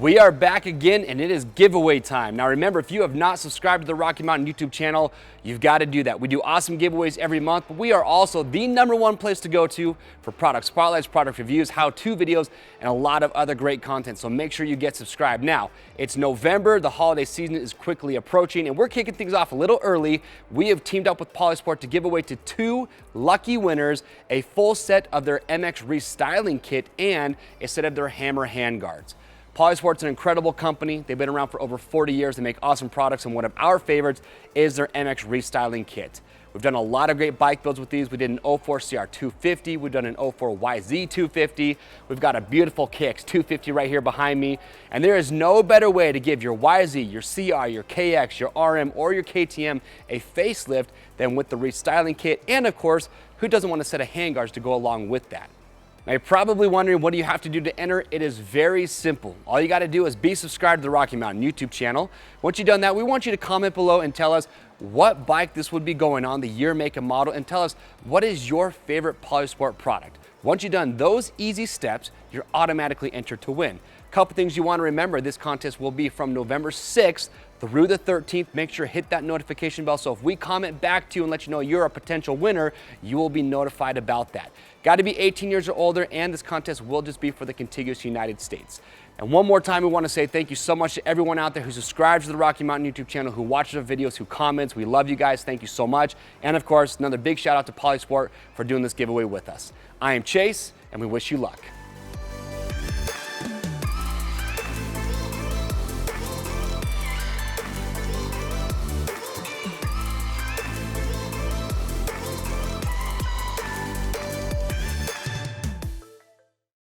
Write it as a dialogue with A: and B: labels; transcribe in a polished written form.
A: We are back again, and it is giveaway time. Now remember, if you have not subscribed to the Rocky Mountain YouTube channel, you've got to do that. We do awesome giveaways every month, but we are also the #1 place to go to for product spotlights, product reviews, how-to videos, and a lot of other great content. So make sure you get subscribed. Now, it's November, the holiday season is quickly approaching, and we're kicking things off a little early. We have teamed up with Polisport to give away to 2 lucky winners a full set of their MX Restyling kit and a set of their Hammer Handguards. Polisport's an incredible company. They've been around for over 40 years. They make awesome products, and one of our favorites is their MX Restyling kit. We've done a lot of great bike builds with these. We did an 04 CR 250. We've done an 04 YZ 250. We've got a beautiful KX 250 right here behind me. And there is no better way to give your YZ, your CR, your KX, your RM, or your KTM a facelift than with the restyling kit. And of course, who doesn't want a set of handguards to go along with that? Now you're probably wondering, what do you have to do to enter? It is very simple. All you got to do is be subscribed to the Rocky Mountain YouTube channel. Once you've done that, we want you to comment below and tell us what bike this would be going on, the year, make, and model, and tell us what is your favorite Polisport product. Once you've done those easy steps, you're automatically entered to win. Couple things you want to remember: this contest will be from November 6th through the 13th. Make sure to hit that notification bell, so if we comment back to you and let you know you're a potential winner, you will be notified about that. Got to be 18 years or older, and this contest will just be for the contiguous United States. And one more time, we want to say thank you so much to everyone out there who subscribes to the Rocky Mountain YouTube channel, who watches our videos, who comments. We love you guys. Thank you so much. And of course, another big shout out to Polisport for doing this giveaway with us. I am Chase, and we wish you luck.